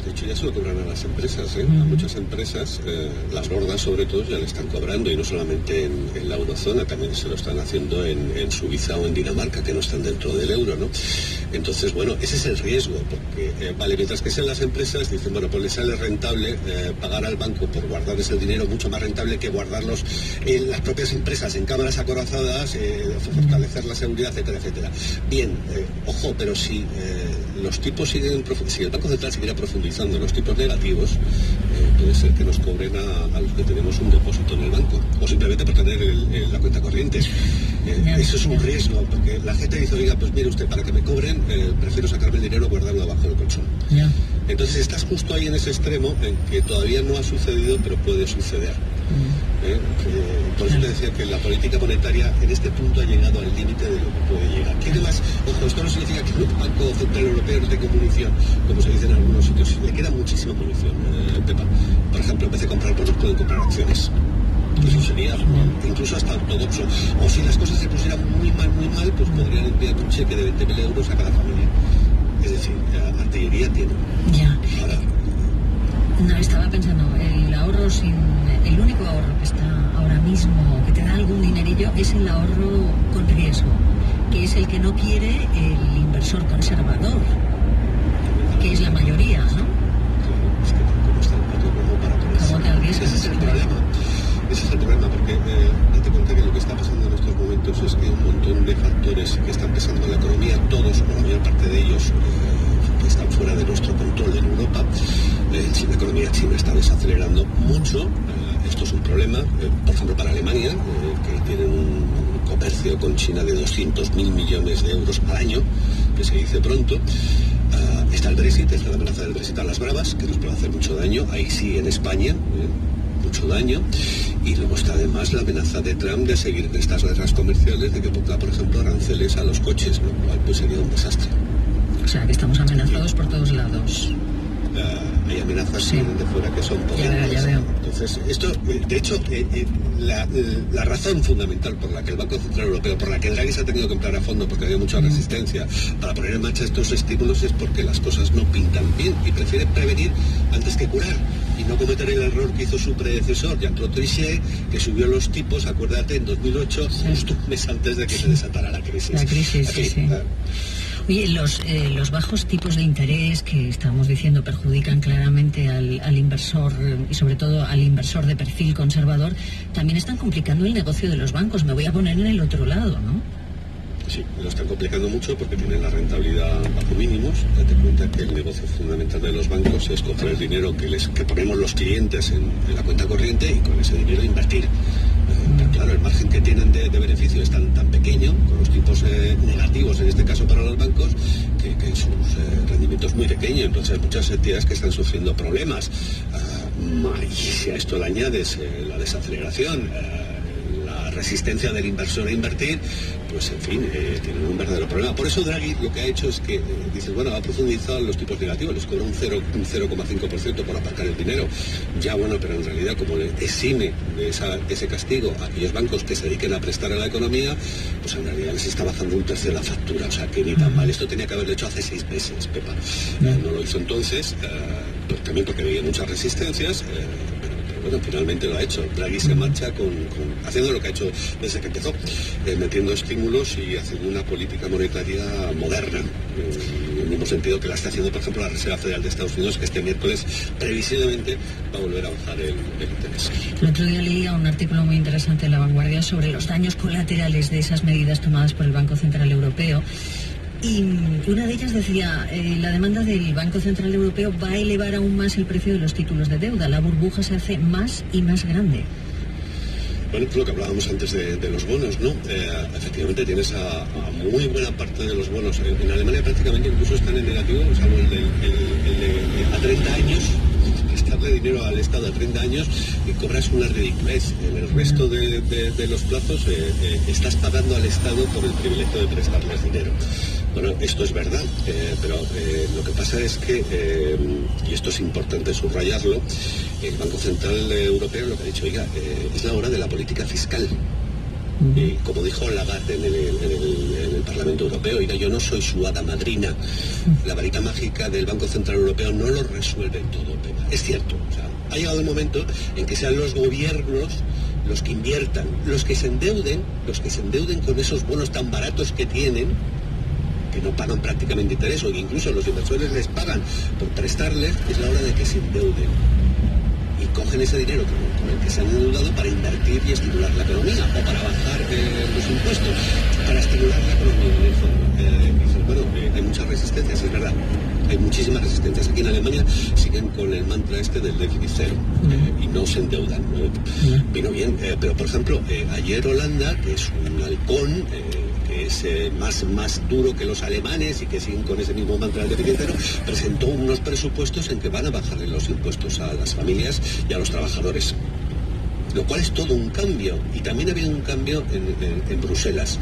De hecho, ya se lo cobran a las empresas, A muchas empresas, las gordas sobre todo, ya le están cobrando, y no solamente en la eurozona, también se lo están haciendo en Suiza o en Dinamarca, que no están dentro del euro, ¿no? Entonces, bueno, ese es el riesgo, porque, mientras que sean las empresas, dicen, bueno, pues les sale rentable pagar al banco por guardar ese dinero, mucho más rentable que guardarlos en las propias empresas, en cámaras acorazadas, fortalecer la seguridad, etcétera, etcétera. Bien, ojo, pero si los tipos siguen, si el Banco Central siguiera profundizando en los tipos negativos, puede ser que nos cobren a los que tenemos un depósito en el banco, o simplemente por tener la cuenta corriente. Eso es un riesgo, porque la gente dice, oiga, pues mire usted, para que me cobren, prefiero sacarme el dinero y guardarlo abajo del colchón. Entonces estás justo ahí en ese extremo en que todavía no ha sucedido, pero puede suceder. Por eso te decía que la política monetaria en este punto ha llegado al límite de lo que puede llegar. ¿Qué más? Ojo, esto no significa que el Banco Central Europeo no tenga munición, como se dice en algunos sitios. Le queda muchísima munición, Pepa. Por ejemplo, en vez de comprar bonos, pueden comprar acciones. Eso sería incluso hasta ortodoxo. O si las cosas se pusieran muy mal, pues podrían enviar un cheque de 20.000 euros a cada familia. Es decir, la artillería tiene. Ahora, no, estaba pensando, el único ahorro que está ahora mismo, que te da algún dinerillo, es el ahorro con riesgo, que es el que no quiere el inversor conservador, que es la mayoría, ¿no? Es que tampoco está el patio como para ponerse. ¿Cómo te arriesgas? Ese es el problema. Ese es el problema, porque date cuenta que lo que está pasando en estos momentos es que un montón de factores que están pesando en la economía, todos o la mayor parte de ellos, que están fuera de nuestro control en Europa. La economía china está desacelerando mucho. Esto es un problema, por ejemplo, para Alemania, que tienen un comercio con China de 200.000 millones de euros al año, que se dice pronto. Está el Brexit, está la amenaza del Brexit a las bravas, que nos puede hacer mucho daño. Ahí sí, en España, mucho daño. Y luego está además la amenaza de Trump de seguir en estas guerras comerciales, de que ponga, por ejemplo, aranceles a los coches, lo cual pues sería un desastre. O sea, que estamos amenazados por todos lados. Hay amenazas que vienen de fuera que son potentes. Ya veo. Entonces, esto, de hecho, la razón fundamental por la que el Banco Central Europeo, por la que Draghi se ha tenido que emplear a fondo, porque había mucha resistencia para poner en marcha estos estímulos, es porque las cosas no pintan bien y prefiere prevenir antes que curar y no cometer el error que hizo su predecesor, Jean-Claude Trichet, que subió los tipos, acuérdate, en 2008, justo un mes antes de que se desatara la crisis. La crisis, sí. Oye, los bajos tipos de interés que estamos diciendo perjudican claramente al inversor y sobre todo al inversor de perfil conservador, también están complicando el negocio de los bancos. Me voy a poner en el otro lado, ¿no? Sí, lo están complicando mucho porque tienen la rentabilidad bajo mínimos. Date cuenta que el negocio fundamental de los bancos es coger el dinero que ponemos los clientes en la cuenta corriente y con ese dinero invertir. Pero claro, el margen que tienen de beneficio es tan pequeño, con los tipos negativos, en este caso para los bancos, que sus rendimientos muy pequeños. Entonces hay muchas entidades que están sufriendo problemas. Y si a esto le añades la desaceleración, la resistencia del inversor a invertir, pues en fin, tienen un verdadero problema. Por eso Draghi lo que ha hecho es que dice, bueno, ha profundizado en los tipos negativos, les cobra un 0,5% por aparcar el dinero. Ya bueno, pero en realidad como le exime de ese castigo a aquellos bancos que se dediquen a prestar a la economía, pues en realidad les está bajando un tercio de la factura. O sea, que ni tan mal. Esto tenía que haberlo hecho hace 6 meses, Pepa. No lo hizo entonces, pues también porque había muchas resistencias, bueno, finalmente lo ha hecho. Draghi se marcha haciendo lo que ha hecho desde que empezó, metiendo estímulos y haciendo una política monetaria moderna, en el mismo sentido que la está haciendo, por ejemplo, la Reserva Federal de Estados Unidos, que este miércoles previsiblemente va a volver a bajar el interés. El otro día leía un artículo muy interesante en La Vanguardia sobre los daños colaterales de esas medidas tomadas por el Banco Central Europeo. Y una de ellas decía, la demanda del Banco Central Europeo va a elevar aún más el precio de los títulos de deuda. La burbuja se hace más y más grande. Bueno, lo que hablábamos antes de los bonos, ¿no? Efectivamente tienes a muy buena parte de los bonos. En Alemania prácticamente incluso están en negativo, salvo el de a 30 años. Prestarle dinero al Estado a 30 años y cobras una ridiculez. En el resto de los plazos estás pagando al Estado por el privilegio de prestarles dinero. Bueno, esto es verdad, pero lo que pasa es que, y esto es importante subrayarlo, el Banco Central Europeo lo que ha dicho, oiga, es la hora de la política fiscal. Y como dijo Lagarde en el Parlamento Europeo, oiga, yo no soy su hada madrina. La varita mágica del Banco Central Europeo no lo resuelve todo. Es cierto, o sea, ha llegado el momento en que sean los gobiernos los que inviertan, los que se endeuden con esos bonos tan baratos que tienen, que no pagan prácticamente interés, o que incluso los inversores les pagan por prestarles. Es la hora de que se endeuden y cogen ese dinero con el que se han endeudado para invertir y estimular la economía, o para bajar los impuestos, para estimular la economía en el fondo. bueno, hay muchas resistencias, es verdad. Hay muchísimas resistencias. Aquí en Alemania siguen con el mantra este del déficit cero y no se endeudan. Vino bien, pero por ejemplo, ayer Holanda, que es un halcón, que es más duro que los alemanes y que siguen con ese mismo mantra del déficit cero, presentó unos presupuestos en que van a bajarle los impuestos a las familias y a los trabajadores. Lo cual es todo un cambio. Y también ha habido un cambio en Bruselas.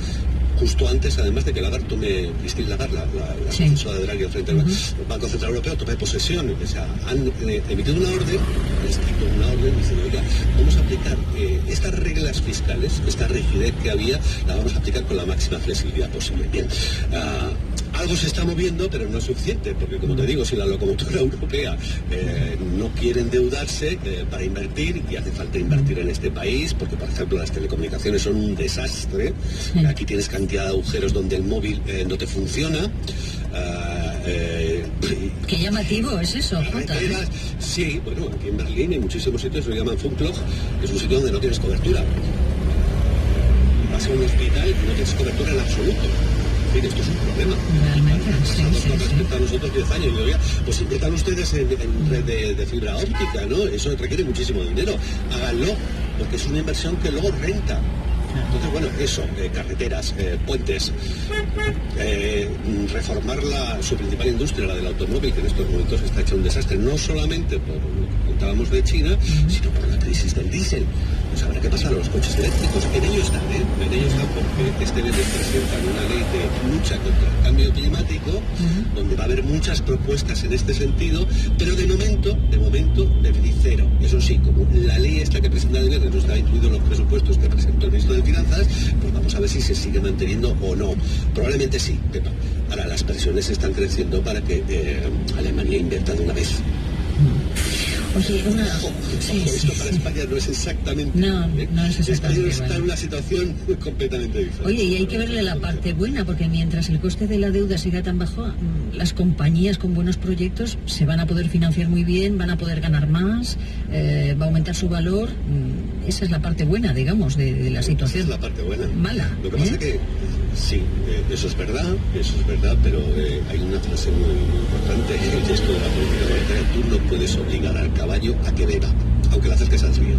Justo antes, además de que Christine Lagarde, la sucesora de Draghi frente al Banco Central Europeo, tome posesión. O sea, han emitido una orden, han escrito una orden diciendo, oiga, vamos a aplicar estas reglas fiscales, esta rigidez que había, la vamos a aplicar con la máxima flexibilidad posible. Bien, algo se está moviendo, pero no es suficiente, porque como te digo, si la locomotora europea no quiere endeudarse para invertir, y hace falta invertir en este país, porque por ejemplo las telecomunicaciones son un desastre, aquí tienes cantidad de agujeros donde el móvil no te funciona. Qué llamativo es eso, Jota. Sí, bueno, aquí en Berlín en muchísimos sitios lo llaman Funkloch, que es un sitio donde no tienes cobertura. Vas a un hospital y no tienes cobertura en absoluto. Esto es un problema. Realmente, con respecto a nosotros 10 años, y oiga, pues inviertan ustedes en red de fibra óptica, ¿no? Eso requiere muchísimo dinero. Háganlo, porque es una inversión que luego renta. Entonces, bueno, eso, carreteras, puentes, reformar su principal industria, la del automóvil, que en estos momentos está hecha un desastre, no solamente por lo que contábamos de China, sino por la crisis del diésel. Pues habrá que pasar a los coches eléctricos. En ello están, porque este mes presentan una ley de lucha contra el cambio climático, donde va a haber muchas propuestas en este sentido, pero de momento, déficit cero. Eso sí, como la ley esta que presenta el viernes no está incluido en los presupuestos que presentó el ministro de Finanzas, pues vamos a ver si se sigue manteniendo o no. Probablemente sí, Pepa. Ahora las presiones están creciendo para que Alemania invierta de una vez. Oye, esto para España no es exactamente no es exactamente España está en una situación completamente diferente. Oye, y hay que verle la parte buena, porque mientras el coste de la deuda siga tan bajo, las compañías con buenos proyectos se van a poder financiar muy bien, van a poder ganar más, va a aumentar su valor. Esa es la parte buena, digamos, de la situación. Esa es la parte buena. Mala. Lo que pasa es que sí, eso es verdad, pero hay una frase muy importante en el texto de la política monetaria: tú no puedes obligar al caballo a que beba, aunque le haces que se ríe.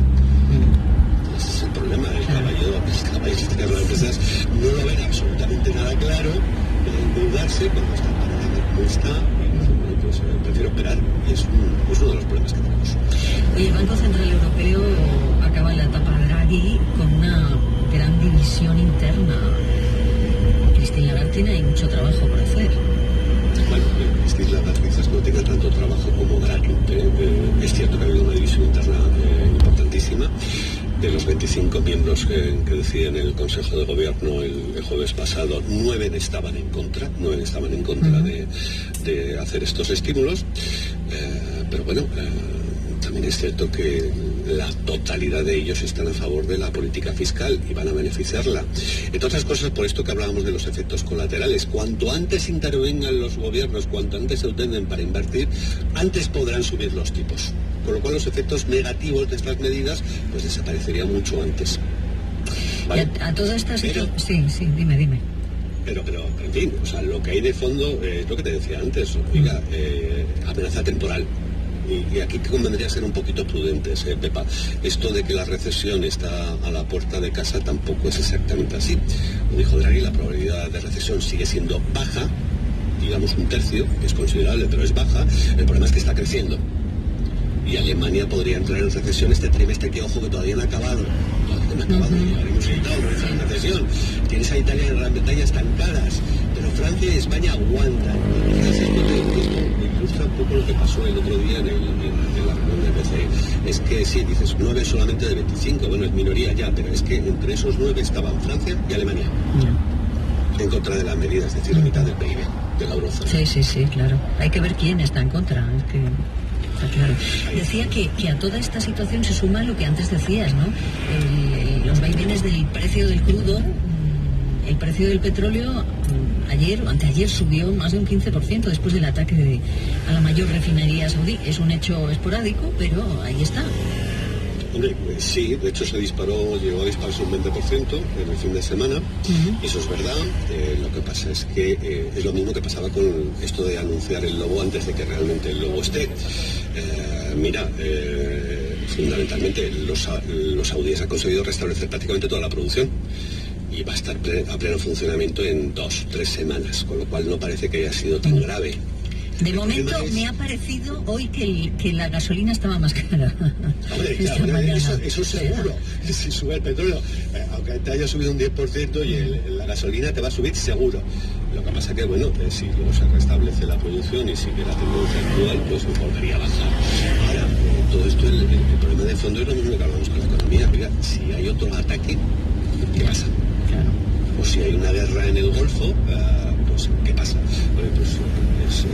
Ese es el problema, el caballo, las empresas no lo ven absolutamente nada claro, de endeudarse cuando está para como está, y pues prefiero esperar, y es uno de los problemas que tenemos. Oye, el Banco Central Europeo acaba la etapa Draghi con una gran división interna. Christine Lagarde tiene ahí mucho trabajo por hacer. Bueno, Christine Lagarde quizás no tenga tanto trabajo como Draghi. Es cierto que ha habido una división interna importantísima. De los 25 miembros que deciden el Consejo de Gobierno el jueves pasado, 9 estaban en contra de hacer estos estímulos. Pero bueno, también es cierto que la totalidad de ellos están a favor de la política fiscal y van a beneficiarla. Entre otras cosas, por esto que hablábamos de los efectos colaterales, cuanto antes intervengan los gobiernos, cuanto antes se obtengan para invertir, antes podrán subir los tipos. Con lo cual los efectos negativos de estas medidas pues desaparecerían mucho antes. ¿Vale? Y a toda esta situación... Sí, dime. Pero, en fin, o sea, lo que hay de fondo es lo que te decía antes, oiga, amenaza temporal. Y aquí convendría ser un poquito prudentes, Pepa. Esto de que la recesión está a la puerta de casa tampoco es exactamente así. Como dijo Draghi, la probabilidad de recesión sigue siendo baja, digamos 1/3, que es considerable, pero es baja. El problema es que está creciendo. Y Alemania podría entrar en recesión este trimestre, que ojo que todavía no ha acabado. Ya hemos evitado una recesión. Tienes a Italia y Gran Bretaña estancadas, pero Francia y España aguantan. Y quizás esto ilustra un poco lo que pasó el otro día en la reunión del BCE. Es que sí, dices 9 solamente de 25, bueno, es minoría ya, pero es que entre esos 9 estaban Francia y Alemania. En contra de las medidas, es decir, la mitad del PIB de la eurozona. Sí, claro. Hay que ver quién está en contra. Es que... Claro. Decía que a toda esta situación se suma lo que antes decías, ¿no? Los vaivenes del precio del crudo, el precio del petróleo ayer o anteayer subió más de un 15% después del ataque a la mayor refinería saudí. Es un hecho esporádico, pero ahí está. Hombre, sí, de hecho llegó a dispararse un 20% en el fin de semana, eso es verdad. Lo que pasa es que es lo mismo que pasaba con esto de anunciar el lobo antes de que realmente el lobo esté. Fundamentalmente los saudíes han conseguido restablecer prácticamente toda la producción y va a estar a pleno funcionamiento en 2-3 semanas, con lo cual no parece que haya sido tan grave. De momento me ha parecido hoy que la gasolina estaba más cara. Hombre, eso seguro. Si sube el petróleo, aunque te haya subido un 10% y la gasolina te va a subir seguro. Lo que pasa que, bueno, si luego se restablece la producción y sigue la tendencia actual, pues volvería a bajar. Ahora, todo esto, el problema de fondo es lo mismo que hablamos con la economía. Oiga, si hay otro ataque, ¿qué pasa? Claro. O si hay una guerra en el Golfo, pues ¿qué pasa? Bueno, pues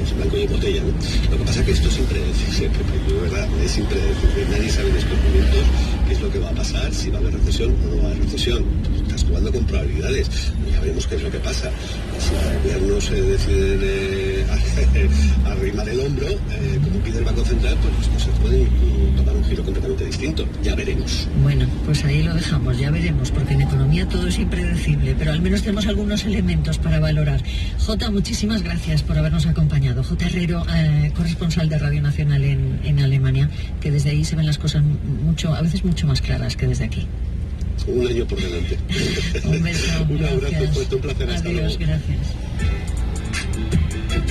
es blanco y botella, ¿no? Lo que pasa es que esto es impredecible, de verdad, es impredecible. Nadie sabe en estos momentos qué es lo que va a pasar, si va a haber recesión o no va a haber recesión. Estás jugando con probabilidades, ya veremos qué es lo que pasa. Si el gobierno se decide arrimar el hombro, como pide el Banco Central, pues las cosas pueden tomar un giro completamente distinto. Ya veremos. Bueno, pues ahí lo dejamos, ya veremos, porque en economía todo es impredecible, pero al menos tenemos algunos elementos para valorar. Jota, muchísimas gracias por habernos acompañado. Jota Herrero, corresponsal de Radio Nacional en Alemania, que desde ahí se ven las cosas a veces mucho más claras que desde aquí. Un año por delante. Un beso. Un abrazo Gracias. fuerte, un placer. Hasta Adiós, luego. gracias.